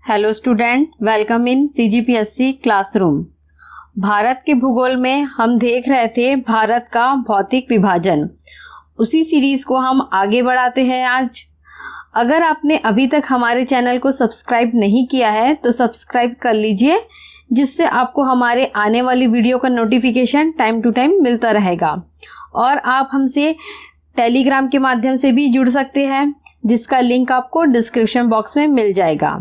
Hello student, welcome in CGPSC classroom. Bharat के भूगोल में हम देख रहे थे भारत का भौतिक विभाजन। उसी सीरीज को हम आगे बढ़ाते हैं आज। अगर आपने अभी तक हमारे चैनल को सब्सक्राइब नहीं किया है तो सब्सक्राइब कर लीजिए, जिससे आपको हमारे आने वाली वीडियो का नोटिफिकेशन टाइम टू टाइम मिलता रहेगा। और आप हमसे टेलीग्राम के माध्यम से भी जुड़ सकते हैं, जिसका लिंक आपको डिस्क्रिप्शन बॉक्स में मिल जाएगा।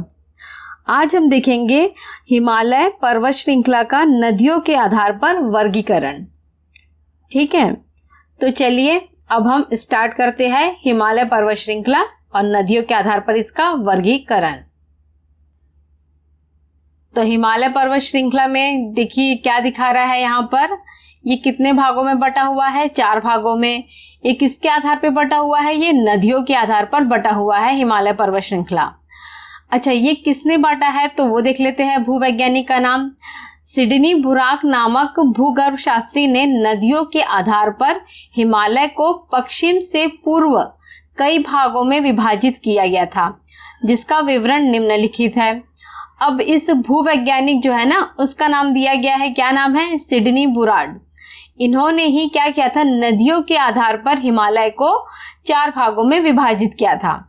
आज हम देखेंगे हिमालय पर्वत श्रृंखला का नदियों के आधार पर वर्गीकरण। ठीक है, तो चलिए अब हम स्टार्ट करते हैं हिमालय पर्वत श्रृंखला और नदियों के आधार पर इसका वर्गीकरण। तो हिमालय पर्वत श्रृंखला में देखिए क्या दिखा रहा है यहाँ पर। ये कितने भागों में बटा हुआ है? 4 भागों में। ये किसके आधार पर बटा हुआ है? ये नदियों के आधार पर बटा हुआ है हिमालय पर्वत श्रृंखला। अच्छा, ये किसने बांटा है तो वो देख लेते हैं। भूवैज्ञानिक का नाम सिडनी बुराक नामक भूगर्भ शास्त्री ने नदियों के आधार पर हिमालय को पश्चिम से पूर्व कई भागों में विभाजित किया गया था, जिसका विवरण निम्नलिखित है। अब इस भूवैज्ञानिक जो है ना, उसका नाम दिया गया है, क्या नाम है? सिडनी बुराक। इन्होंने ही क्या किया था? नदियों के आधार पर हिमालय को 4 भागों में विभाजित किया था।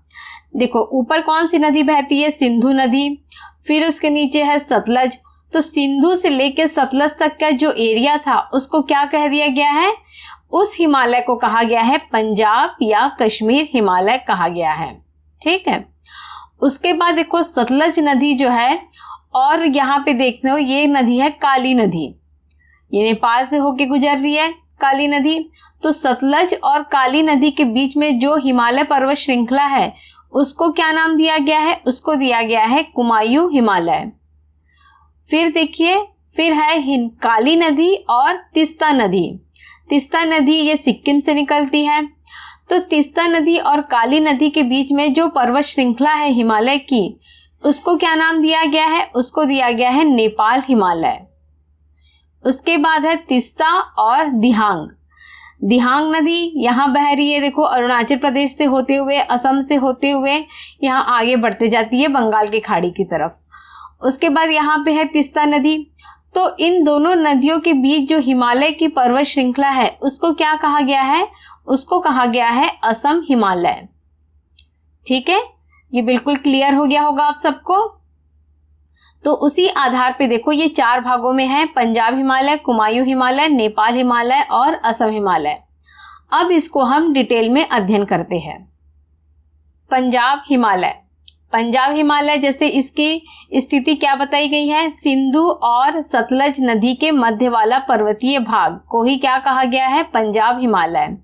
देखो ऊपर कौन सी नदी बहती है? सिंधु नदी। फिर उसके नीचे है सतलज। तो सिंधु से लेकर सतलज तक का जो एरिया था उसको क्या कह दिया गया है? उस हिमालय को कहा गया है पंजाब या कश्मीर हिमालय कहा गया है। ठीक है, उसके बाद देखो सतलज नदी जो है, और यहाँ पे देखते हो ये नदी है काली नदी। ये नेपाल से होके गुजर रही है काली नदी। तो सतलज और काली नदी के बीच में जो हिमालय पर्वत श्रृंखला है उसको क्या नाम दिया गया है? उसको दिया गया है कुमायूं हिमालय। फिर देखिए, फिर है काली नदी और तीस्ता नदी। तीस्ता नदी ये सिक्किम से निकलती है। तो तीस्ता नदी और काली नदी के बीच में जो पर्वत श्रृंखला है हिमालय की, उसको क्या नाम दिया गया है? उसको दिया गया है नेपाल हिमालय। उसके बाद है तीस्ता और दिहांग। दिहांग नदी यहाँ बह रही है, देखो अरुणाचल प्रदेश से होते हुए, असम से होते हुए यहाँ आगे बढ़ते जाती है बंगाल की खाड़ी की तरफ। उसके बाद यहाँ पे है तीस्ता नदी। तो इन दोनों नदियों के बीच जो हिमालय की पर्वत श्रृंखला है उसको क्या कहा गया है? उसको कहा गया है असम हिमालय। ठीक है, ये बिल्कुल क्लियर हो गया होगा आप सबको। तो उसी आधार पे देखो ये 4 भागों में है, पंजाब हिमालय, कुमायूं हिमालय, नेपाल हिमालय और असम हिमालय। अब इसको हम डिटेल में अध्ययन करते हैं। पंजाब हिमालय। पंजाब हिमालय जैसे इसकी स्थिति क्या बताई गई है? सिंधु और सतलज नदी के मध्य वाला पर्वतीय भाग को ही क्या कहा गया है? पंजाब हिमालय।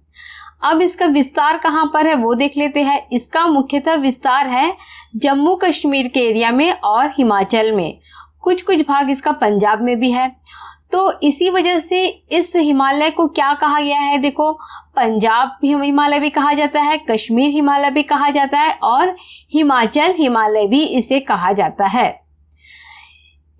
अब इसका विस्तार कहाँ पर है वो देख लेते हैं। इसका मुख्यतः विस्तार है जम्मू कश्मीर के एरिया में और हिमाचल में। कुछ कुछ भाग इसका पंजाब में भी है। तो इसी वजह से इस हिमालय को क्या कहा गया है? देखो पंजाब हिमालय भी कहा जाता है, कश्मीर हिमालय भी कहा जाता है और हिमाचल हिमालय भी इसे कहा जाता है।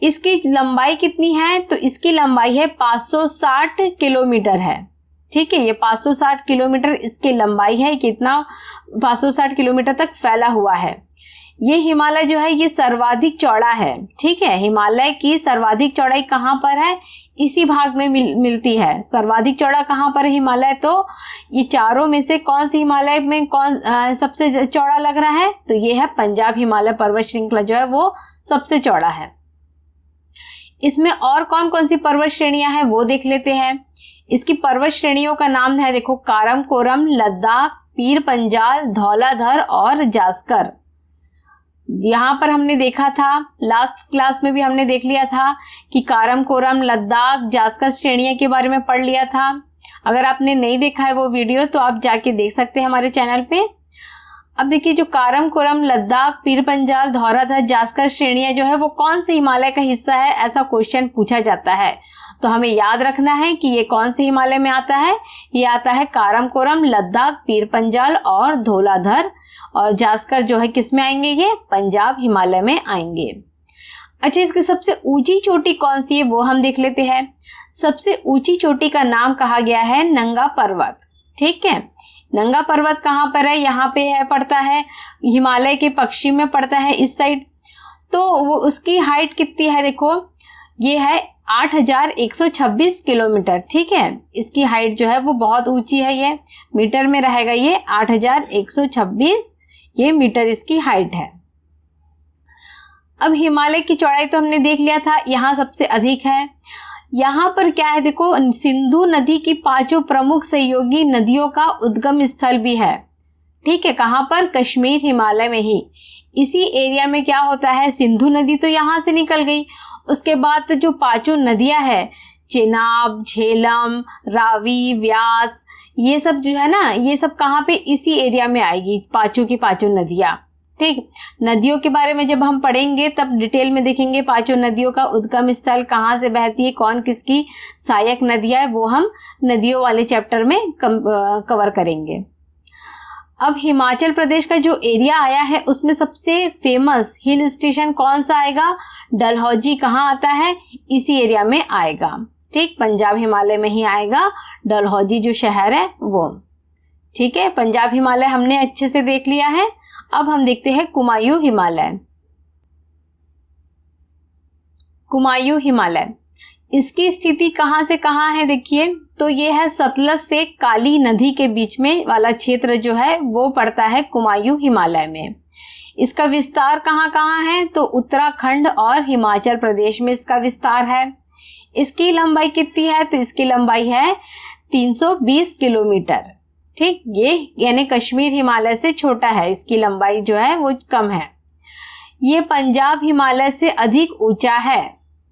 इसकी लंबाई कितनी है? तो इसकी लंबाई है 560 किलोमीटर है। ठीक है, ये 560 किलोमीटर इसकी लंबाई है। कितना? 560 किलोमीटर तक फैला हुआ है। ये हिमालय जो है ये सर्वाधिक चौड़ा है। ठीक है, हिमालय की सर्वाधिक चौड़ाई कहाँ पर है? इसी भाग में मिलती है। सर्वाधिक चौड़ा कहाँ पर है हिमालय? तो ये चारों में से कौन सी हिमालय में सबसे चौड़ा लग रहा है? तो ये है पंजाब हिमालय पर्वत श्रृंखला जो है वो सबसे चौड़ा है। इसमें और कौन कौन सी पर्वत श्रेणियां हैं वो देख लेते हैं। इसकी पर्वत श्रेणियों का नाम है देखो काराकोरम, लद्दाख, पीर पंजाल, धौलाधर और जास्कर। यहाँ पर हमने देखा था, लास्ट क्लास में भी हमने देख लिया था कि काराकोरम, लद्दाख, जास्कर श्रेणियां के बारे में पढ़ लिया था। अगर आपने नहीं देखा है वो वीडियो तो आप जाके देख सकते हैं हमारे चैनल पे। अब देखिए जो काराकोरम, लद्दाख, पीर पंजाल, धौलाधर, जास्कर श्रेणियां जो है वो कौन से हिमालय का हिस्सा है, ऐसा क्वेश्चन पूछा जाता है। तो हमें याद रखना है कि ये कौन से हिमालय में आता है। ये आता है काराकोरम, लद्दाख, पीर पंजाल और धौलाधर, और जास्कर जो है किस में आएंगे? ये पंजाब हिमालय में आएंगे। अच्छा, इसकी सबसे ऊंची चोटी कौन सी है वो हम देख लेते हैं। सबसे ऊंची चोटी का नाम कहा गया है नंगा पर्वत। ठीक है, नंगा पर्वत कहाँ पर है? यहाँ पे है, पड़ता है हिमालय के पश्चिम में पड़ता है इस साइड। तो वो उसकी हाइट कितनी है, देखो ये है 8,126 किलोमीटर। ठीक है, इसकी हाइट जो है वो बहुत ऊंची है, ये मीटर में रहेगा, ये 8,126 ये मीटर इसकी हाइट है। अब हिमालय की चौड़ाई तो हमने देख लिया था, यहाँ सबसे अधिक है। यहाँ पर क्या है, देखो सिंधु नदी की 5 प्रमुख सहयोगी नदियों का उद्गम स्थल भी है। ठीक है, कहाँ पर, कश्मीर हिमालय में ही। इसी एरिया में क्या होता है, सिंधु नदी तो यहाँ से निकल गई, उसके बाद जो 5 नदियां हैं, चेनाब, झेलम, रावी, व्यास, ये सब जो है ना, ये सब कहाँ पे, इसी एरिया में आएगी 5 की 5 नदियां। ठीक, नदियों के बारे में जब हम पढ़ेंगे तब डिटेल में देखेंगे 5 नदियों का उद्गम स्थल कहाँ से बहती है, कौन किसकी सहायक नदियां है, वो हम नदियों वाले चैप्टर में कवर करेंगे। अब हिमाचल प्रदेश का जो एरिया आया है उसमें सबसे फेमस हिल स्टेशन कौन सा आएगा, डलहौजी कहाँ आता है, इसी एरिया में आएगा। ठीक, पंजाब हिमालय में ही आएगा डलहौजी जो शहर है वो। ठीक है, पंजाब हिमालय हमने अच्छे से देख लिया है। अब हम देखते हैं कुमायूं हिमालय। कुमायूं हिमालय, इसकी स्थिति कहाँ से कहाँ है, देखिए तो ये है सतलज से काली नदी के बीच में वाला क्षेत्र जो है वो पड़ता है कुमायूं हिमालय में। इसका विस्तार कहाँ कहाँ है, तो उत्तराखंड और हिमाचल प्रदेश में इसका विस्तार है। इसकी लंबाई कितनी है, तो इसकी लंबाई है 320 किलोमीटर। ठीक, ये यानी कश्मीर हिमालय से छोटा है, इसकी लंबाई जो है वो कम है। ये पंजाब हिमालय से अधिक ऊंचा है,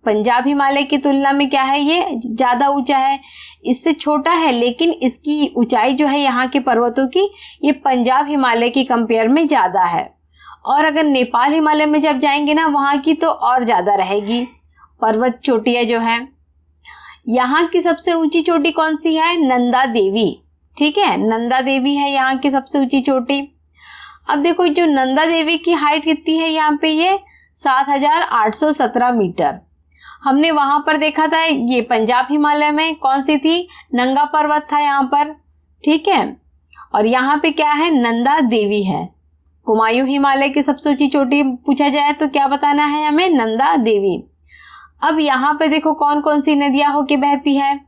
पंजाब हिमालय की तुलना में क्या है, ये ज्यादा ऊंचा है, इससे छोटा है, लेकिन इसकी ऊंचाई जो है यहाँ के पर्वतों की, ये पंजाब हिमालय की कंपेयर में ज्यादा है। और अगर नेपाल हिमालय में जब जाएंगे ना, वहां की तो और ज्यादा रहेगी पर्वत चोटियां जो है। यहाँ की सबसे ऊंची चोटी कौन सी है, नंदा देवी। ठीक है, नंदा देवी है यहाँ की सबसे ऊंची चोटी। अब देखो जो नंदा देवी की हाइट कितनी है यहाँ पे, ये 7,817 मीटर। हमने वहां पर देखा था, ये पंजाब हिमालय में कौन सी थी, नंगा पर्वत था यहाँ पर। ठीक है, और यहाँ पे क्या है, नंदा देवी है। कुमायूं हिमालय की सबसे ऊंची चोटी पूछा जाए तो क्या बताना है हमें, नंदा देवी। अब यहाँ पे देखो कौन कौन सी नदियां होके बहती है,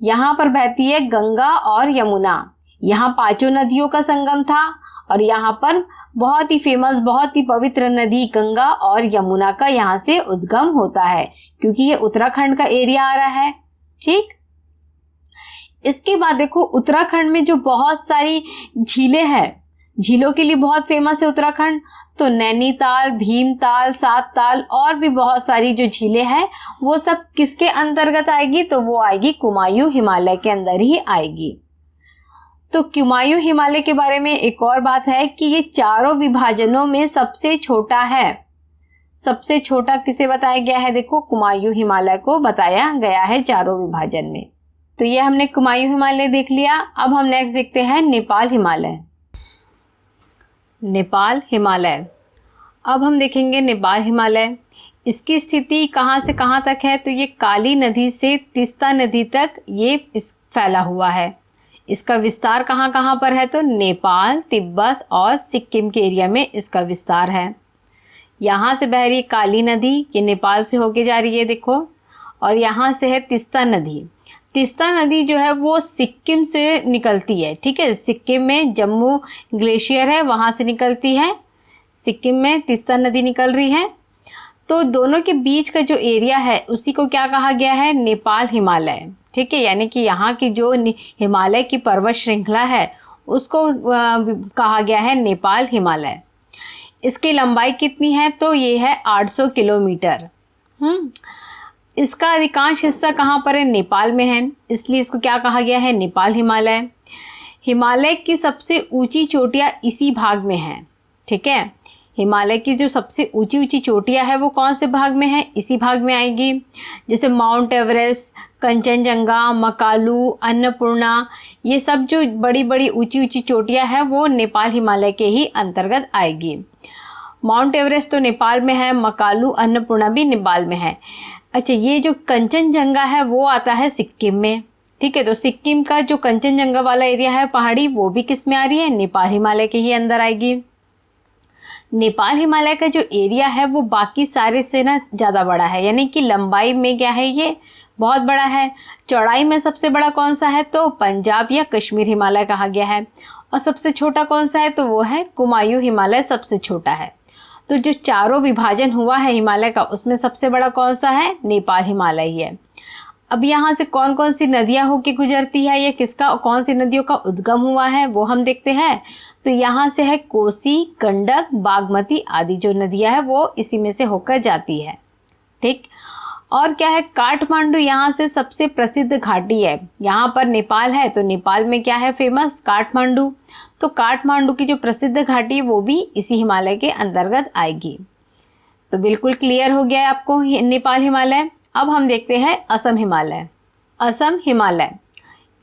यहाँ पर बहती है गंगा और यमुना। यहाँ 5 नदियों का संगम था और यहाँ पर बहुत ही फेमस, बहुत ही पवित्र नदी गंगा और यमुना का यहाँ से उद्गम होता है, क्योंकि ये उत्तराखंड का एरिया आ रहा है। ठीक, इसके बाद देखो उत्तराखंड में जो बहुत सारी झीलें हैं, झीलों के लिए बहुत फेमस है उत्तराखंड, तो नैनीताल, भीमताल, सातताल और भी बहुत सारी जो झीलें हैं वो सब किसके अंतर्गत आएगी, तो वो आएगी कुमायूं हिमालय के अंदर ही आएगी। तो कुमायूं हिमालय के बारे में एक और बात है कि ये चारों विभाजनों में सबसे छोटा है। सबसे छोटा किसे बताया गया है, देखो कुमायूं हिमालय को बताया गया है चारों विभाजन में। तो ये हमने कुमायूं हिमालय देख लिया। अब हम नेक्स्ट देखते हैं नेपाल हिमालय। नेपाल हिमालय, अब हम देखेंगे नेपाल हिमालय। इसकी स्थिति कहाँ से कहाँ तक है, तो ये काली नदी से तीस्ता नदी तक ये फैला हुआ है। इसका विस्तार कहाँ कहाँ पर है, तो नेपाल, तिब्बत और सिक्किम के एरिया में इसका विस्तार है। यहाँ से बह रही काली नदी, ये नेपाल से होके जा रही है देखो, और यहाँ से है तीस्ता नदी। तीस्ता नदी जो है वो सिक्किम से निकलती है। ठीक है, सिक्किम में जम्मू ग्लेशियर है, वहाँ से निकलती है, सिक्किम में तीस्ता नदी निकल रही है। तो दोनों के बीच का जो एरिया है उसी को क्या कहा गया है, नेपाल हिमालय। ठीक है, यानी कि यहाँ की जो हिमालय की पर्वत श्रृंखला है उसको कहा गया है नेपाल हिमालय। इसकी लंबाई कितनी है, तो ये है 800 किलोमीटर। इसका अधिकांश हिस्सा कहाँ पर है, नेपाल में है, इसलिए इसको क्या कहा गया है, नेपाल हिमालय। हिमालय की सबसे ऊंची चोटियाँ इसी भाग में हैं। ठीक है, हिमालय की जो सबसे ऊंची ऊंची चोटियाँ है वो कौन से भाग में है, इसी भाग में आएगी। जैसे माउंट एवरेस्ट, कंचनजंगा, मकालू, अन्नपूर्णा, ये सब जो बड़ी बड़ी ऊंची ऊंची चोटियाँ हैं वो नेपाल हिमालय के ही अंतर्गत आएगी। माउंट एवरेस्ट तो नेपाल में है, मकालू, अन्नपूर्णा भी नेपाल में है। अच्छा, ये जो कंचनजंगा है वो आता है सिक्किम में। ठीक है, तो सिक्किम का जो कंचनजंगा वाला एरिया है पहाड़ी, वो भी किस में आ रही है, नेपाल हिमालय के ही अंदर आएगी। नेपाल हिमालय का जो एरिया है वो बाकी सारे से ना ज़्यादा बड़ा है, यानी कि लंबाई में क्या है ये बहुत बड़ा है। चौड़ाई में सबसे बड़ा कौन सा है तो पंजाब या कश्मीर हिमालय कहा गया है। और सबसे छोटा कौन सा है तो वो है कुमायूं हिमालय, सबसे छोटा है। तो जो चारों विभाजन हुआ है हिमालय का उसमें सबसे बड़ा कौन सा है, नेपाल हिमालय ही है। अब यहाँ से कौन कौन सी नदियाँ होके गुजरती है या किसका कौन सी नदियों का उद्गम हुआ है वो हम देखते हैं। तो यहाँ से है कोसी, गंडक, बागमती आदि जो नदियाँ है वो इसी में से होकर जाती है। ठीक, और क्या है, काठमांडू यहाँ से सबसे प्रसिद्ध घाटी है। यहाँ पर नेपाल है तो नेपाल में क्या है फेमस, काठमांडू। तो काठमांडू की जो प्रसिद्ध घाटी है वो भी इसी हिमालय के अंतर्गत आएगी। तो बिल्कुल क्लियर हो गया है आपको नेपाल हिमालय। अब हम देखते हैं असम हिमालय। असम हिमालय,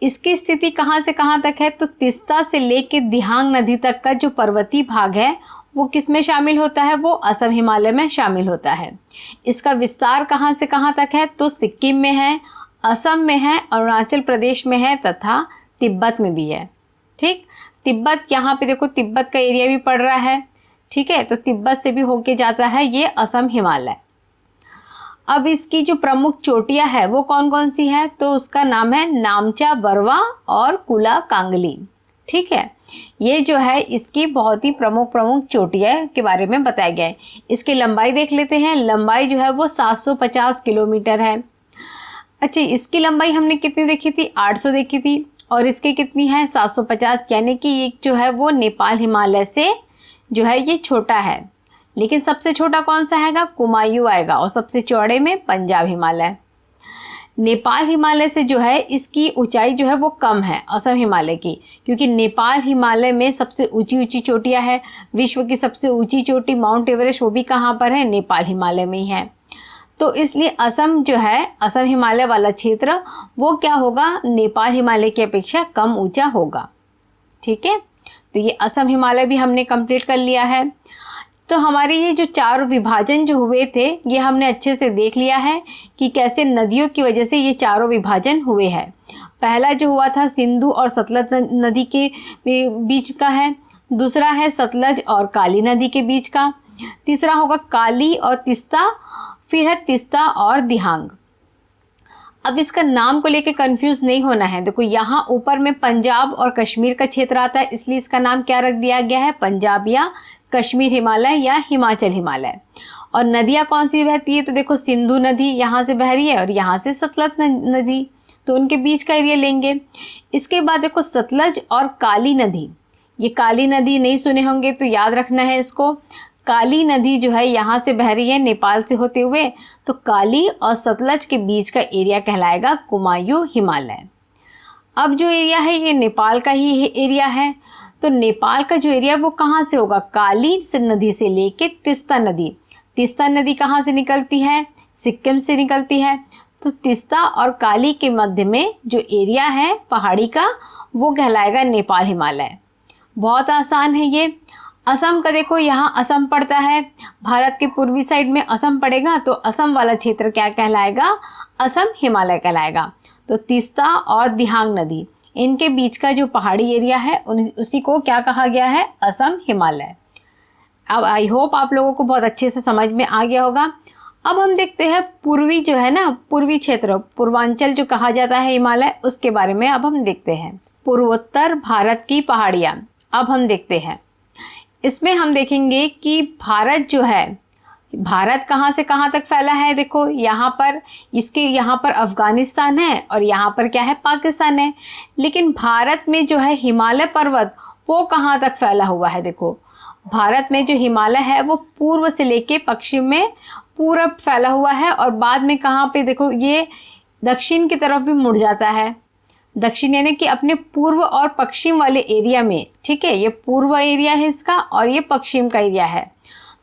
इसकी स्थिति कहाँ से कहाँ तक है तो तीस्ता से लेकर दिहांग नदी तक का जो पर्वतीय भाग है वो किस में शामिल होता है, वो असम हिमालय में शामिल होता है। इसका विस्तार कहाँ से कहाँ तक है तो सिक्किम में है, असम में है, अरुणाचल प्रदेश में है तथा तिब्बत में भी है। ठीक, तिब्बत यहाँ पे देखो तिब्बत का एरिया भी पड़ रहा है। ठीक है, तो तिब्बत से भी होके जाता है ये असम हिमालय। अब इसकी जो प्रमुख चोटियां है वो कौन कौन सी है तो उसका नाम है नामचा, बरवा और कुला कांगली। ठीक है, ये जो है इसकी बहुत ही प्रमुख चोटियां के बारे में बताया गया है। इसकी लंबाई देख लेते हैं। लंबाई जो है वो 750 किलोमीटर है। अच्छा, इसकी लंबाई हमने कितनी देखी थी, 800 देखी थी, और इसकी कितनी है 750, यानी कि ये जो है वो नेपाल हिमालय से जो है ये छोटा है। लेकिन सबसे छोटा कौन सा हैगा, कुमायूं आएगा, और सबसे चौड़े में पंजाब हिमालय। नेपाल हिमालय से जो है इसकी ऊंचाई जो है वो कम है असम हिमालय की, क्योंकि नेपाल हिमालय में सबसे ऊंची ऊंची चोटियां है। विश्व की सबसे ऊंची चोटी माउंट एवरेस्ट वो भी कहाँ पर है, नेपाल हिमालय में ही है। तो इसलिए असम जो है, असम हिमालय वाला क्षेत्र वो क्या होगा, नेपाल हिमालय की अपेक्षा कम ऊंचा होगा। ठीक है, तो ये असम हिमालय भी हमने कंप्लीट कर लिया है। तो हमारे ये जो चार विभाजन जो हुए थे ये हमने अच्छे से देख लिया है कि कैसे नदियों की वजह से ये चारों विभाजन हुए हैं। पहला जो हुआ था सिंधु और सतलज नदी के बीच का है, दूसरा है सतलज और काली नदी के बीच का, तीसरा होगा काली और तीस्ता, फिर है तीस्ता और दिहांग। अब इसका नाम को लेके कंफ्यूज नहीं होना है। देखो यहाँ ऊपर में पंजाब और कश्मीर का क्षेत्र आता है, इसलिए इसका नाम क्या रख दिया गया है, पंजाब या कश्मीर हिमालय या हिमाचल हिमालय। और नदियाँ कौन सी बहती है तो देखो सिंधु नदी यहाँ से बह रही है और यहाँ से सतलज नदी, तो उनके बीच का एरिया लेंगे। इसके बाद देखो सतलज और काली नदी, ये काली नदी नहीं सुने होंगे तो याद रखना है इसको। काली नदी जो है यहाँ से बह रही है नेपाल से होते हुए, तो काली और सतलज के बीच का एरिया कहलाएगा कुमायूं हिमालय। अब जो एरिया है ये नेपाल का ही एरिया है। तो नेपाल का जो एरिया वो कहाँ से होगा, काली नदी से लेके तीस्ता नदी। तीस्ता नदी कहाँ से निकलती है, सिक्किम से निकलती है। तो तीस्ता और काली के मध्य में जो एरिया है पहाड़ी का वो कहलाएगा नेपाल हिमालय। बहुत आसान है ये। असम का देखो यहाँ असम पड़ता है, भारत के पूर्वी साइड में असम पड़ेगा, तो असम वाला क्षेत्र क्या कहलाएगा, असम हिमालय कहलाएगा। तो तीस्ता और दिहांग नदी इनके बीच का जो पहाड़ी एरिया है उसी को क्या कहा गया है, असम हिमालय। अब आई होप आप लोगों को बहुत अच्छे से समझ में आ गया होगा। अब हम देखते हैं पूर्वी जो है ना, पूर्वी क्षेत्र, पूर्वांचल जो कहा जाता है हिमालय, उसके बारे में अब हम देखते हैं। पूर्वोत्तर भारत की पहाड़ियाँ अब हम देखते हैं। इसमें हम देखेंगे कि भारत जो है, भारत कहाँ से कहाँ तक फैला है। देखो यहाँ पर, इसके यहाँ पर अफगानिस्तान है और यहाँ पर क्या है, पाकिस्तान है। लेकिन भारत में जो है हिमालय पर्वत वो कहाँ तक फैला हुआ है। देखो भारत में जो हिमालय है वो पूर्व से लेके पश्चिम में पूरा फैला हुआ है, और बाद में कहाँ पे देखो ये दक्षिण की तरफ भी मुड़ जाता है। दक्षिण यानी कि अपने पूर्व और पश्चिम वाले एरिया में। ठीक है, ये पूर्व एरिया है इसका और ये पश्चिम का एरिया है।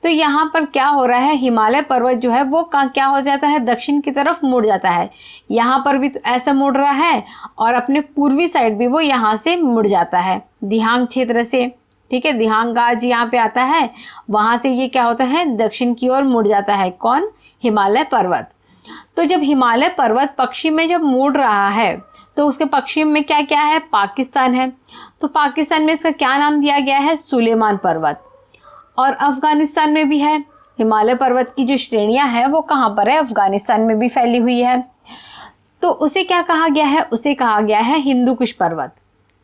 तो यहाँ पर क्या हो रहा है, हिमालय पर्वत जो है वो क्या हो जाता है, दक्षिण की तरफ मुड़ जाता है। यहाँ पर भी तो ऐसा मुड़ रहा है और अपने पूर्वी साइड भी वो यहाँ से मुड़ जाता है दिहांग क्षेत्र से। ठीक है, दिहांग आज यहाँ पे आता है, वहाँ से ये क्या होता है, दक्षिण की ओर मुड़ जाता है। कौन, हिमालय पर्वत। तो जब हिमालय पर्वत पश्चिम में जब मुड़ रहा है तो उसके पश्चिम में क्या क्या है, पाकिस्तान है। तो पाकिस्तान में इसका क्या नाम दिया गया है, सुलेमान पर्वत। और अफगानिस्तान में भी है। हिमालय पर्वत की जो श्रेणियां हैं वो कहाँ पर है? अफगानिस्तान में भी फैली हुई है। तो उसे क्या कहा गया है? उसे कहा गया है हिंदू कुश पर्वत।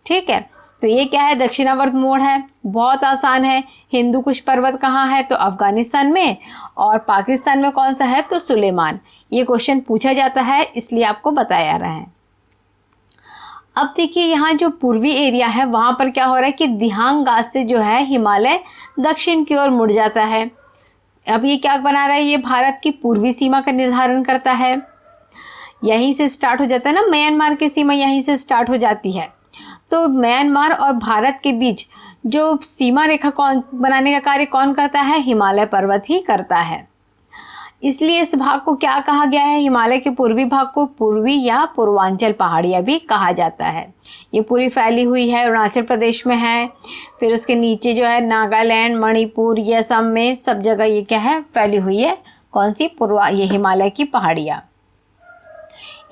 ठीक है, तो ये क्या है? दक्षिणावर्त मोड़ है। बहुत आसान है। हिंदू कुश पर्वत कहाँ है? तो अफगानिस्तान में। और पाकिस्तान में कौन सा है? तो सुलेमान। ये क्वेश्चन पूछा जाता है, इसलिए आपको बताया रहा है। अब देखिए यहाँ जो पूर्वी एरिया है वहां पर क्या हो रहा है कि दिहांग गाज से जो है हिमालय दक्षिण की ओर मुड़ जाता है। अब ये क्या बना रहा है? ये भारत की पूर्वी सीमा का निर्धारण करता है। यहीं से स्टार्ट हो जाता है ना, म्यांमार की सीमा यहीं से स्टार्ट हो जाती है। तो म्यांमार और भारत के बीच जो सीमा रेखा कौन बनाने का कार्य कौन करता है? हिमालय पर्वत ही करता है। इसलिए इस भाग को क्या कहा गया है? हिमालय के पूर्वी भाग को पूर्वी या पूर्वांचल पहाड़ियाँ भी कहा जाता है। ये पूरी फैली हुई है, अरुणाचल प्रदेश में है, फिर उसके नीचे जो है नागालैंड, मणिपुर, ये असम में सब जगह ये क्या है? फैली हुई है। कौन सी? ये हिमालय की पहाड़ियाँ।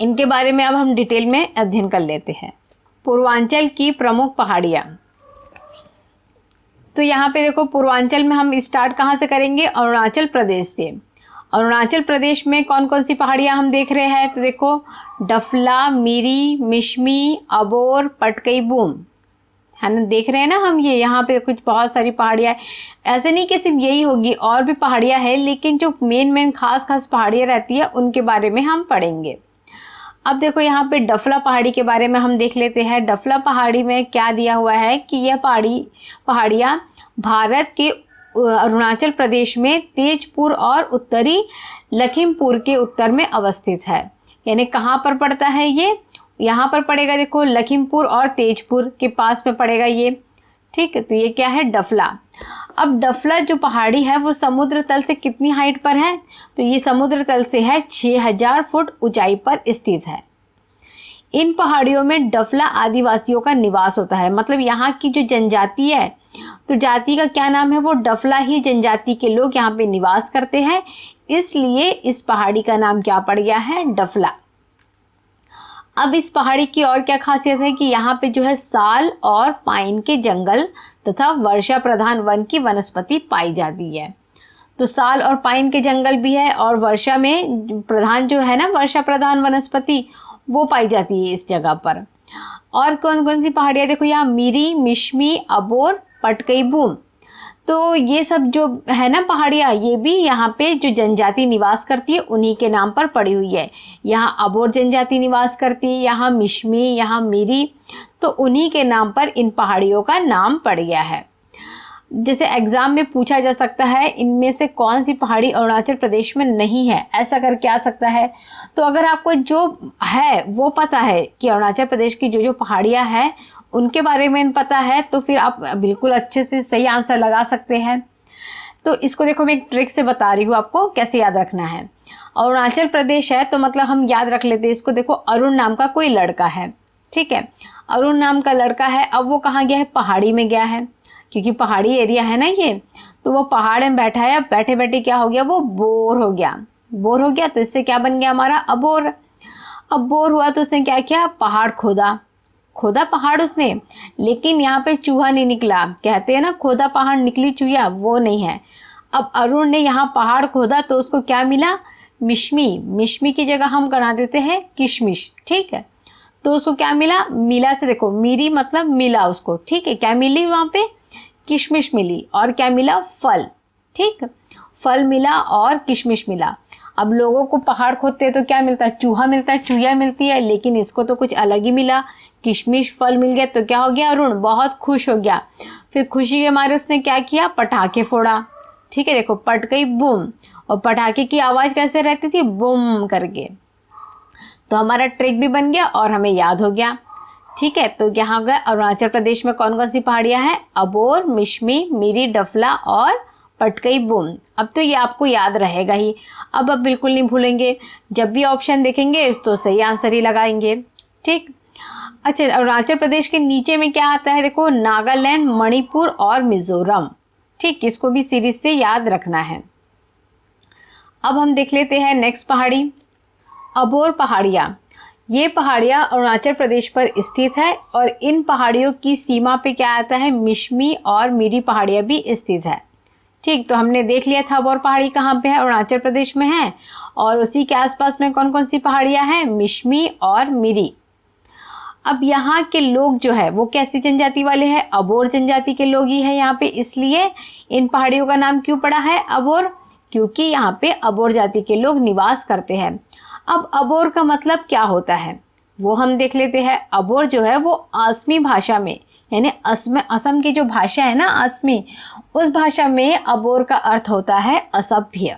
इनके बारे में अब हम डिटेल में अध्ययन कर लेते हैं। पूर्वांचल की प्रमुख पहाड़ियाँ। तो यहाँ पे देखो, पूर्वांचल में हम स्टार्ट कहाँ से करेंगे? अरुणाचल प्रदेश से। अरुणाचल प्रदेश में कौन कौन सी पहाड़ियाँ हम देख रहे हैं? तो देखो, डफला, मिरी, मिश्मी, अबोर, पटकई बूम, है ना, देख रहे हैं ना हम। ये यहाँ पे कुछ बहुत सारी पहाड़ियाँ, ऐसे नहीं कि सिर्फ यही होगी, और भी पहाड़ियाँ हैं, लेकिन जो मेन खास पहाड़ियाँ रहती है उनके बारे में हम पढ़ेंगे। अब देखो यहाँ पे डफला पहाड़ी के बारे में हम देख लेते हैं। डफला पहाड़ी में क्या दिया हुआ है कि यह पहाड़ियाँ भारत के अरुणाचल प्रदेश में तेजपुर और उत्तरी लखीमपुर के उत्तर में अवस्थित है। यानी कहाँ पर पड़ता है ये? यहाँ पर पड़ेगा, देखो, लखीमपुर और तेजपुर के पास में पड़ेगा ये। ठीक है, तो ये क्या है? डफला। अब डफला जो पहाड़ी है वो समुद्र तल से कितनी हाइट पर है? तो ये समुद्र तल से है 6000 फुट ऊंचाई पर स्थित है। इन पहाड़ियों में डफला आदिवासियों का निवास होता है। मतलब यहाँ की जो जनजाति है, तो जाति का क्या नाम है? वो डफला ही जनजाति के लोग यहाँ पे निवास करते हैं, इसलिए इस पहाड़ी का नाम क्या पड़ गया है? डफला। अब इस पहाड़ी की और क्या खासियत है कि यहाँ पे जो है साल और पाइन के जंगल तथा वर्षा प्रधान वन की वनस्पति पाई जाती है। तो साल और पाइन के जंगल भी है, और वर्षा में प्रधान जो है ना, वर्षा प्रधान वनस्पति वो पाई जाती है इस जगह पर। और कौन कौन सी पहाड़ियाँ? देखो यहाँ मिरी, मिश्मी, अबोर, पटकई बूम। तो ये सब जो है ना पहाड़ियाँ, ये भी यहाँ पे जो जनजाति निवास करती है उन्हीं के नाम पर पड़ी हुई है। यहाँ अबोर जनजाति निवास करती है, यहाँ मिश्मी, यहाँ मिरी, तो उन्हीं के नाम पर इन पहाड़ियों का नाम पड़ गया है। जैसे एग्जाम में पूछा जा सकता है, इनमें से कौन सी पहाड़ी अरुणाचल प्रदेश में नहीं है, ऐसा करके आ सकता है। तो अगर आपको जो है वो पता है कि अरुणाचल प्रदेश की जो पहाड़ियाँ हैं उनके बारे में पता है, तो फिर आप बिल्कुल अच्छे से सही आंसर लगा सकते हैं। तो इसको देखो, मैं एक ट्रिक से बता रही हूँ आपको कैसे याद रखना है। अरुणाचल प्रदेश है तो मतलब हम याद रख लेते हैं इसको। देखो, अरुण नाम का कोई लड़का है, ठीक है, अरुण नाम का लड़का है। अब वो कहाँ गया है? पहाड़ी में गया है, क्योंकि पहाड़ी एरिया है ना ये, तो वो पहाड़ में बैठा है। अब बैठे बैठे क्या हो गया? वो बोर हो गया। बोर हो गया तो इससे क्या बन गया हमारा? अबोर। अब बोर हुआ तो उसने क्या किया? पहाड़ खोदा पहाड़ उसने, लेकिन यहाँ पे चूहा नहीं निकला। कहते हैं ना, खोदा पहाड़ निकली चूहा, वो नहीं है। अब अरुण ने यहाँ पहाड़ खोदा तो उसको क्या मिला? मिश्मी की जगह हम बना देते हैं किशमिश, ठीक है। तो उसको क्या मिला? मिला से देखो, मिरी मतलब मिला उसको, ठीक है। क्या मिली वहाँ पे? किशमिश मिली। और क्या मिला? फल, ठीक, फल मिला और किशमिश मिला। अब लोगों को पहाड़ खोदते हैं तो क्या मिलता है? चूहा मिलता है, चूहिया मिलती है, लेकिन इसको तो कुछ अलग ही मिला, किशमिश फल मिल गया। तो क्या हो गया? अरुण बहुत खुश हो गया। फिर खुशी के मारे उसने क्या किया? पटाखे फोड़ा, ठीक है। देखो, पटकई बूम, और पटाखे की आवाज़ कैसे रहती थी? बूम करके। तो हमारा ट्रिक भी बन गया और हमें याद हो गया, ठीक है। तो यहाँ गए अरुणाचल प्रदेश में कौन कौन सी पहाड़ियाँ हैं? अबोर, मिश्मी, मिरी, डफला और पटकई बूम। अब तो ये आपको याद रहेगा ही, अब बिल्कुल नहीं भूलेंगे। जब भी ऑप्शन देखेंगे तो सही आंसर ही लगाएंगे, ठीक। अच्छा, अरुणाचल प्रदेश के नीचे में क्या आता है? देखो, नागालैंड, मणिपुर और मिजोरम, ठीक। इसको भी सीरीज से याद रखना है। अब हम देख लेते हैं नेक्स्ट पहाड़ी, अबोर पहाड़ियाँ। ये पहाड़ियाँ अरुणाचल प्रदेश पर स्थित है, और इन पहाड़ियों की सीमा पे क्या आता है? मिश्मी और मिरी पहाड़ियाँ भी स्थित है। ठीक, तो हमने देख लिया था अबोर पहाड़ी कहाँ पे है, अरुणाचल प्रदेश में है। और उसी के आसपास में कौन कौन सी पहाड़ियाँ हैं, मिश्मी और मिरी। अब यहाँ के लोग जो है वो कैसी जनजाति वाले हैं, अबोर जनजाति के लोग ही है यहाँ पे, इसलिए इन पहाड़ियों का नाम क्यों पड़ा है अबोर, क्योंकि यहाँ पे अबोर जाति के लोग निवास करते हैं। अब अबोर का मतलब क्या होता है वो हम देख लेते हैं। अबोर जो है वो आसमी भाषा में, यानी असम की जो भाषा है ना आसमी, उस भाषा में अबोर का अर्थ होता है असभ्य।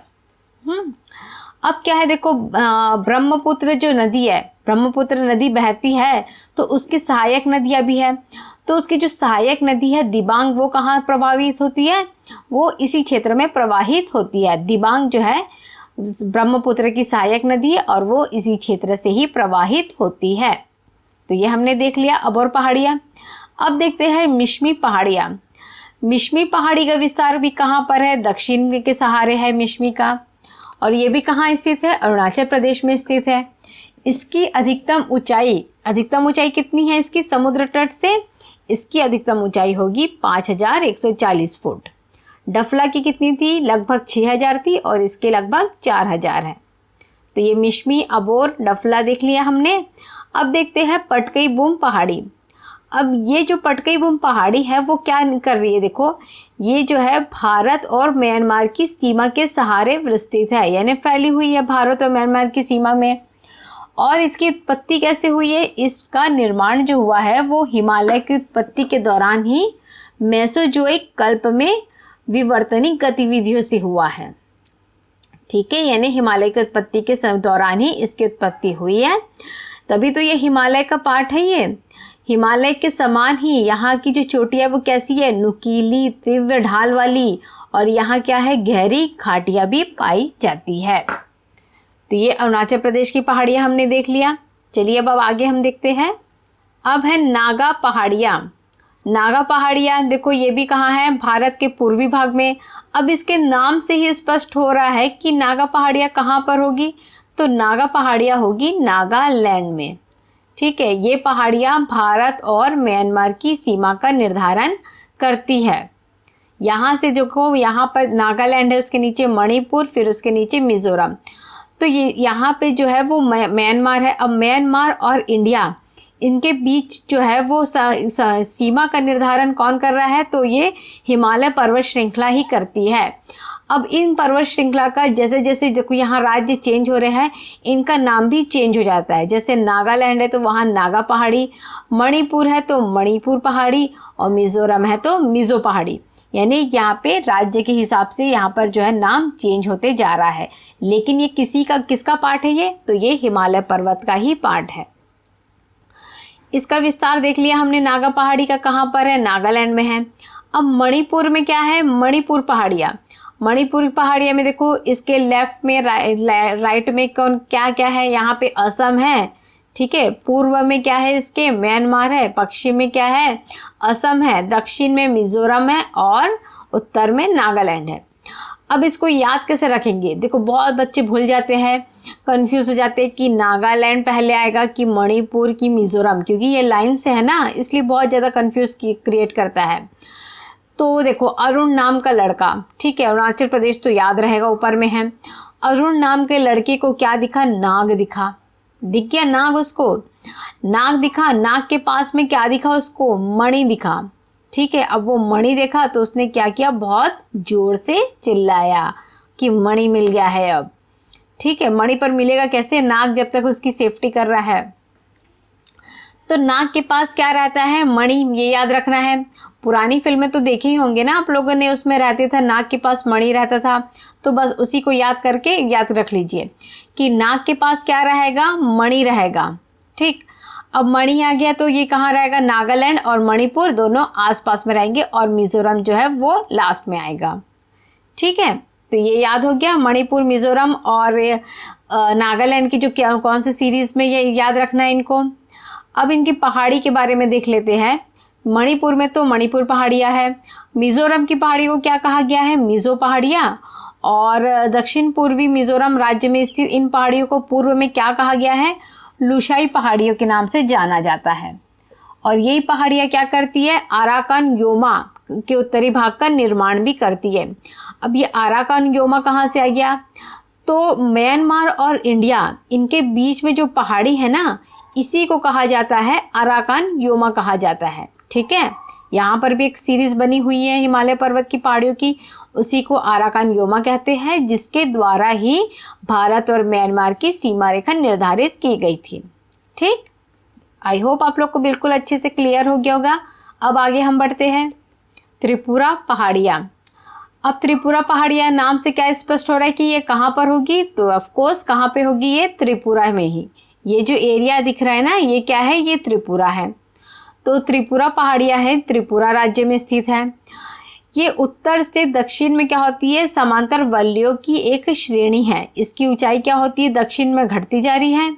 अब क्या है देखो, ब्रह्मपुत्र जो नदी है, ब्रह्मपुत्र नदी बहती है तो उसकी सहायक नदियाँ भी है। तो उसकी जो सहायक नदी है दिबांग, वो कहाँ प्रभावित होती है, वो इसी क्षेत्र में प्रवाहित होती है। दिबांग जो है ब्रह्मपुत्र की सहायक नदी है और वो इसी क्षेत्र से ही प्रवाहित होती है। तो ये हमने देख लिया अबोर पहाड़ियाँ। अब देखते हैं मिश्मी पहाड़ियाँ। मिश्मी पहाड़ी का विस्तार भी कहाँ पर है, दक्षिण के सहारे है मिश्मी का, और ये भी कहाँ स्थित है, अरुणाचल प्रदेश में स्थित है। इसकी अधिकतम ऊंचाई कितनी है इसकी, समुद्र तट से इसकी अधिकतम ऊंचाई होगी 5140 फुट। डफला की कितनी थी, लगभग 6000 थी, और इसके लगभग 4000 है। तो ये मिश्मी, अबोर, डफला देख लिया हमने। अब देखते हैं पटकई बूम पहाड़ी। अब ये जो पटकई बूम पहाड़ी है वो क्या कर रही है, देखो ये जो है भारत और म्यांमार की सीमा के सहारे विस्तृत है, यानी फैली हुई है भारत और म्यांमार की सीमा में। और इसकी उत्पत्ति कैसे हुई है, इसका निर्माण जो हुआ है वो हिमालय की उत्पत्ति के दौरान ही मेसोजोइक कल्प में विवर्तनिक गतिविधियों से हुआ है। ठीक है, यानी हिमालय की उत्पत्ति के दौरान ही इसकी उत्पत्ति हुई है, तभी तो ये हिमालय का पार्ट है। ये हिमालय के समान ही यहाँ की जो चोटी है वो कैसी है, नुकीली, तीव्र ढाल वाली, और यहाँ क्या है, गहरी घाटियाँ भी पाई जाती है। तो ये अरुणाचल प्रदेश की पहाड़ियाँ हमने देख लिया। चलिए अब आगे हम देखते हैं। अब है नागा पहाड़ियाँ। नागा पहाड़ियाँ देखो ये भी कहाँ है, भारत के पूर्वी भाग में। अब इसके नाम से ही स्पष्ट हो रहा है कि नागा पहाड़ियाँ कहाँ पर होगी, तो नागा पहाड़ियाँ होगी नागालैंड में। ठीक है, ये पहाड़ियाँ भारत और म्यांमार की सीमा का निर्धारण करती है। यहाँ से देखो, यहाँ पर नागालैंड है, उसके नीचे मणिपुर, फिर उसके नीचे मिजोरम। तो ये यहाँ पे जो है वो म्यांमार है। अब म्यांमार और इंडिया, इनके बीच जो है वो सीमा का निर्धारण कौन कर रहा है, तो ये हिमालय पर्वत श्रृंखला ही करती है। अब इन पर्वत श्रृंखला का जैसे जैसे देखो यहाँ राज्य चेंज हो रहे हैं, इनका नाम भी चेंज हो जाता है। जैसे नागालैंड है तो वहाँ नागा पहाड़ी, मणिपुर है तो मणिपुर पहाड़ी, और मिजोरम है तो मिजो पहाड़ी। यानी यहाँ पे राज्य के हिसाब से यहाँ पर जो है नाम चेंज होते जा रहा है, लेकिन ये किसका पार्ट है ये, तो ये हिमालय पर्वत का ही पार्ट है। इसका विस्तार देख लिया हमने, नागा पहाड़ी का कहाँ पर है, नागालैंड में है। अब मणिपुर में क्या है, मणिपुर पहाड़ियाँ। मणिपुर पहाड़ियाँ में देखो इसके लेफ्ट में राइट में कौन क्या क्या है, यहाँ पे असम है। ठीक है, पूर्व में क्या है इसके, म्यांमार है। पश्चिम में क्या है, असम है। दक्षिण में मिजोरम है और उत्तर में नागालैंड है। अब इसको याद कैसे रखेंगे, देखो बहुत बच्चे भूल जाते हैं, कंफ्यूज हो जाते हैं कि नागालैंड पहले आएगा कि मणिपुर की मिजोरम, क्योंकि ये लाइन से है ना, इसलिए बहुत ज़्यादा कंफ्यूज क्रिएट करता है। तो देखो अरुण नाम का लड़का, ठीक है, अरुणाचल प्रदेश तो याद रहेगा ऊपर में है। अरुण नाम के लड़के को क्या दिखा, नाग दिखा। दिख गया नाग, उसको नाग दिखा। नाग के पास में क्या दिखा उसको, मणि दिखा। ठीक है, अब वो मणि देखा तो उसने क्या किया, बहुत जोर से चिल्लाया कि मणि मिल गया है अब। ठीक है, मणि पर मिलेगा कैसे, नाग जब तक उसकी सेफ्टी कर रहा है। तो नाग के पास क्या रहता है, मणि, ये याद रखना है। पुरानी फिल्में तो देखे ही होंगे ना आप लोगों ने, उसमें रहते था नाग के पास मणि रहता था, तो बस उसी को याद करके याद रख लीजिए कि नाग के पास क्या रहेगा, मणि रहेगा। ठीक, अब मणि आ गया तो ये कहाँ रहेगा, नागालैंड और मणिपुर दोनों आसपास में रहेंगे, और मिजोरम जो है वो लास्ट में आएगा। ठीक है, तो ये याद हो गया, मणिपुर, मिजोरम और नागालैंड की जो कौन सी सीरीज में, ये याद रखना है इनको। अब इनकी पहाड़ी के बारे में देख लेते हैं। मणिपुर में तो मणिपुर पहाड़ियाँ है। मिजोरम की पहाड़ी को क्या कहा गया है, मिजो पहाड़ियाँ। और दक्षिण पूर्वी मिजोरम राज्य में स्थित इन पहाड़ियों को पूर्व में क्या कहा गया है, लुशाई पहाड़ियों के नाम से जाना जाता है। और यही पहाड़ियाँ क्या करती है, आराकान योमा के उत्तरी भाग का निर्माण भी करती है। अब ये अराकान योमा कहाँ से आ गया? तो म्यांमार और इंडिया, इनके बीच में जो पहाड़ी है ना, इसी को कहा जाता है अराकान योमा कहा जाता है। ठीक है, यहाँ पर भी एक सीरीज बनी हुई है हिमालय पर्वत की पहाड़ियों की, उसी को अराकान योमा कहते हैं, जिसके द्वारा ही भारत और म्यांमार की सीमा रेखा निर्धारित की गई थी। ठीक, आई होप आप लोग को बिल्कुल अच्छे से क्लियर हो गया होगा। अब आगे हम बढ़ते हैं। त्रिपुरा पहाड़ियाँ। अब त्रिपुरा पहाड़ियाँ नाम से क्या स्पष्ट हो रहा है कि ये कहाँ पर होगी? तो ऑफ कोर्स कहाँ पे होगी? ये त्रिपुरा में ही। ये जो एरिया दिख रहा है ना, ये क्या है? ये त्रिपुरा है। तो त्रिपुरा पहाड़ियाँ हैं, त्रिपुरा राज्य में स्थित है। ये उत्तर से दक्षिण में क्या होती है? समांतर वलयों की एक श्रेणी है। इसकी ऊंचाई क्या होती है? दक्षिण में घटती जा रही है।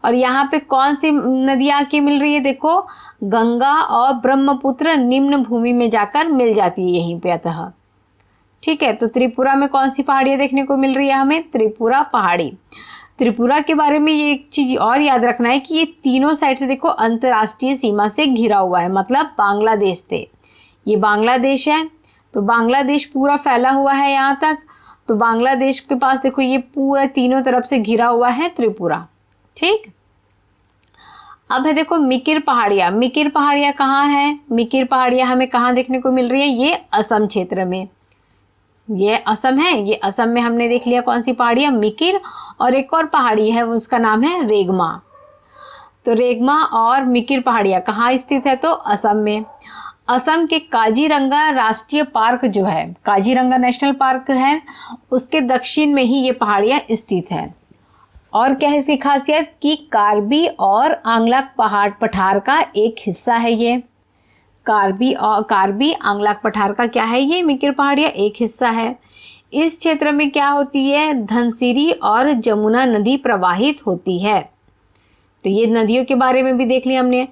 और यहाँ पे कौन सी नदियाँ आके मिल रही है? देखो, गंगा और ब्रह्मपुत्र निम्न भूमि में जाकर मिल जाती है यहीं पे। अतः ठीक है, तो त्रिपुरा में कौन सी पहाड़ियाँ देखने को मिल रही है हमें? त्रिपुरा पहाड़ी। त्रिपुरा के बारे में ये एक चीज़ और याद रखना है कि ये तीनों साइड से देखो अंतर्राष्ट्रीय सीमा से घिरा हुआ है, मतलब बांग्लादेश से। ये बांग्लादेश है, तो बांग्लादेश पूरा फैला हुआ है यहाँ तक। तो बांग्लादेश के पास देखो ये पूरा तीनों तरफ से घिरा हुआ है त्रिपुरा। ठीक, अब है देखो मिकिर पहाड़ियाँ। मिकिर पहाड़ियाँ कहाँ है? मिकिर पहाड़ियाँ हमें कहाँ देखने को मिल रही है? ये असम क्षेत्र में। ये असम है, ये असम में हमने देख लिया कौन सी पहाड़ी है? मिकिर। और एक और पहाड़ी है, उसका नाम है रेगमा। तो रेगमा और मिकिर पहाड़ियाँ कहाँ स्थित है? तो असम में। असम के काजीरंगा राष्ट्रीय पार्क जो है, काजीरंगा नेशनल पार्क है, उसके दक्षिण में ही ये पहाड़ियाँ स्थित है। और क्या है इसकी खासियत? कि कार्बी और आंगलाक पहाड़ पठार का एक हिस्सा है ये। कार्बी आंगलाक पठार का क्या है? ये मिकिर पहाड़ियाँ एक हिस्सा है। इस क्षेत्र में क्या होती है? धनसिरी और जमुना नदी प्रवाहित होती है। तो ये नदियों के बारे में भी देख लिया हमने।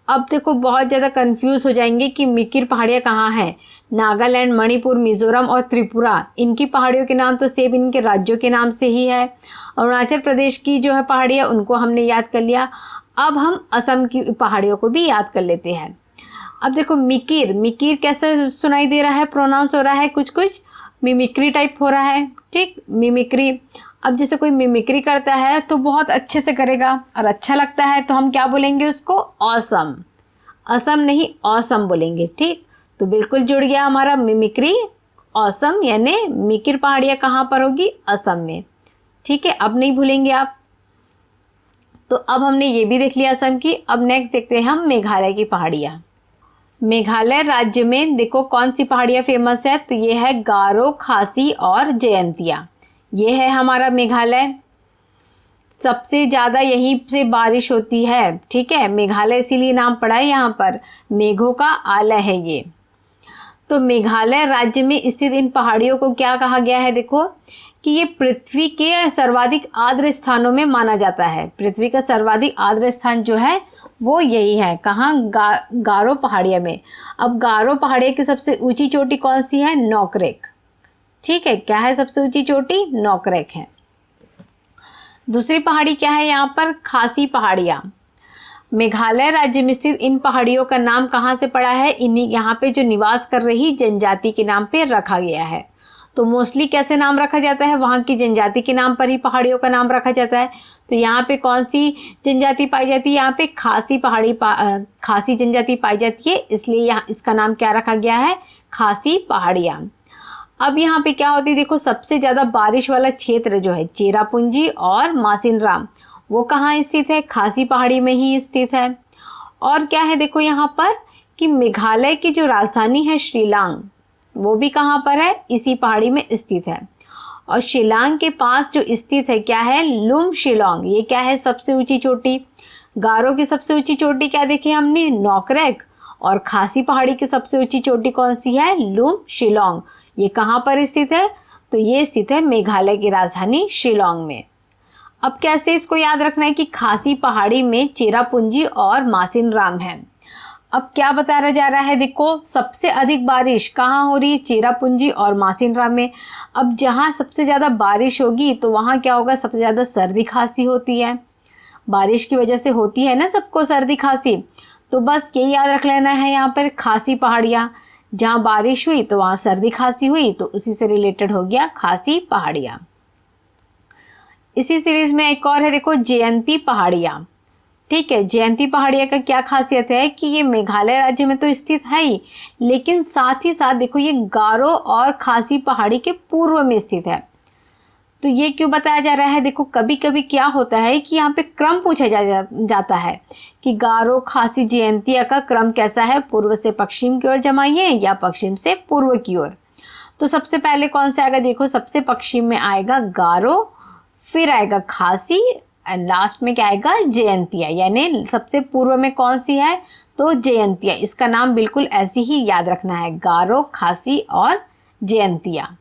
अब देखो बहुत ज़्यादा कंफ्यूज हो जाएंगे कि मिकिर पहाड़ियाँ कहाँ हैं। नागालैंड, मणिपुर, मिजोरम और त्रिपुरा, इनकी पहाड़ियों के नाम तो सेम इनके राज्यों के नाम से ही है। अरुणाचल प्रदेश की जो है पहाड़ियाँ, उनको हमने याद कर लिया। अब हम असम की पहाड़ियों को भी याद कर लेते हैं। अब देखो मिकिर, मिकिर कैसे सुनाई दे रहा है? प्रोनाउंस हो रहा है कुछ कुछ मिमिक्री टाइप हो रहा है। ठीक, मिमिक्री। अब जैसे कोई मिमिक्री करता है तो बहुत अच्छे से करेगा और अच्छा लगता है, तो हम क्या बोलेंगे उसको? ऑसम। असम नहीं, ऑसम बोलेंगे। ठीक, तो बिल्कुल जुड़ गया हमारा मिमिक्री, ऑसम, यानी मिकिर पहाड़ियाँ कहाँ पर होगी? असम में। ठीक है, अब नहीं भूलेंगे आप। तो अब हमने ये भी देख लिया असम की। अब नेक्स्ट देखते हैं हम मेघालय की पहाड़ियाँ। मेघालय राज्य में देखो कौन सी पहाड़ियाँ फेमस है? तो ये है गारो, खासी और जयंतिया। ये है हमारा मेघालय। सबसे ज़्यादा यहीं से बारिश होती है। ठीक है, मेघालय इसीलिए नाम पड़ा है, यहाँ पर मेघों का आलय है ये। तो मेघालय राज्य में स्थित इन पहाड़ियों को क्या कहा गया है? देखो कि ये पृथ्वी के सर्वाधिक आर्द्र स्थानों में माना जाता है। पृथ्वी का सर्वाधिक आर्द्र स्थान जो है वो यही है। कहाँ? गारो पहाड़िया में। अब गारो पहाड़िया की सबसे ऊंची चोटी कौन सी है? नोकरेक। ठीक है, क्या है सबसे ऊंची चोटी? नोकरेक है। दूसरी पहाड़ी क्या है यहाँ पर? खासी पहाड़ियाँ। मेघालय राज्य में स्थित इन पहाड़ियों का नाम कहाँ से पड़ा है? इन्हीं यहाँ पे जो निवास कर रही जनजाति के नाम पे रखा गया है। तो मोस्टली कैसे नाम रखा जाता है? वहाँ की जनजाति के नाम पर ही पहाड़ियों का नाम रखा जाता है। तो यहाँ पे कौन सी जनजाति पाई जाती है? यहाँ पे खासी खासी जनजाति पाई जाती है, इसलिए यहाँ इसका नाम क्या रखा गया है? खासी पहाड़ियाँ। अब यहाँ पे क्या होती है? देखो सबसे ज़्यादा बारिश वाला क्षेत्र जो है चेरापूंजी और मासिनराम, वो कहाँ स्थित है? खासी पहाड़ी में ही स्थित है। और क्या है देखो यहाँ पर कि मेघालय की जो राजधानी है शिलांग, वो भी कहाँ पर है? इसी पहाड़ी में स्थित है। और शिलांग के पास जो स्थित है क्या है? लुम शिलोंग। ये क्या है? सबसे ऊंची चोटी। गारो की सबसे ऊंची चोटी क्या देखी हमने? नोकरेक। और खासी पहाड़ी की सबसे ऊंची चोटी कौन सी है? लुम शिलोंग। ये कहाँ पर स्थित है? तो ये स्थित है मेघालय की राजधानी शिलोंग में। अब कैसे इसको याद रखना है कि खासी पहाड़ी में चेरापूंजी और मासिनराम है। अब क्या बताया जा रहा है? देखो सबसे अधिक बारिश कहाँ हो रही है? चेरापूंजी और मासिनराम में। अब जहाँ सबसे ज़्यादा बारिश होगी तो वहाँ क्या होगा? सबसे ज़्यादा सर्दी खांसी होती है। बारिश की वजह से होती है ना सबको सर्दी खांसी। तो बस यही याद रख लेना है यहाँ पर खासी पहाड़ियाँ। जहाँ बारिश हुई तो वहाँ सर्दी खांसी हुई, तो उसी से रिलेटेड हो गया खासी पहाड़ियाँ। इसी सीरीज में एक और है, देखो जयंती पहाड़ियाँ। ठीक है, जयंती पहाड़िया का क्या खासियत है कि ये मेघालय राज्य में तो स्थित है ही, लेकिन साथ ही साथ देखो ये गारो और खासी पहाड़ी के पूर्व में स्थित है। तो ये क्यों बताया जा रहा है, देखो कभी कभी क्या होता है कि यहाँ पे क्रम पूछा जाता है कि गारो खासी जयंतिया का क्रम कैसा है, पूर्व से पश्चिम की ओर जमाइए या पश्चिम से पूर्व की ओर। तो सबसे पहले कौन सा आएगा, देखो सबसे पश्चिम में आएगा गारो, फिर आएगा खासी एंड लास्ट में क्या आएगा, जयंतिया। यानी सबसे पूर्व में कौन सी है, तो जयंतिया। इसका नाम बिल्कुल ऐसे ही याद रखना है, गारो, खासी और जयंतिया।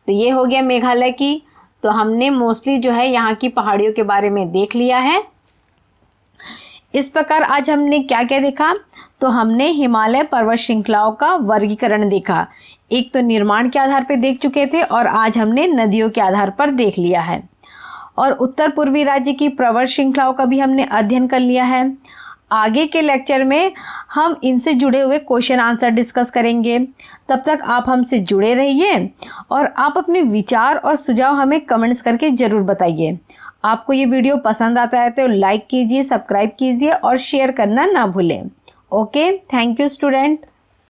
तो ये हो गया मेघालय की। तो हमने मोस्टली जो है यहाँ की पहाड़ियों के बारे में देख लिया है। इस प्रकार आज हमने क्या क्या देखा, तो हमने हिमालय पर्वत श्रृंखलाओं का वर्गीकरण देखा। एक तो निर्माण के आधार पर देख चुके थे और आज हमने नदियों के आधार पर देख लिया है। और उत्तर पूर्वी राज्य की पर्वत श्रृंखलाओं का भी हमने अध्ययन कर लिया है। आगे के लेक्चर में हम इनसे जुड़े हुए क्वेश्चन आंसर डिस्कस करेंगे। तब तक आप हमसे जुड़े रहिए और आप अपने विचार और सुझाव हमें कमेंट्स करके ज़रूर बताइए। आपको ये वीडियो पसंद आता है तो लाइक कीजिए, सब्सक्राइब कीजिए और शेयर करना ना भूलें। Okay, thank you student.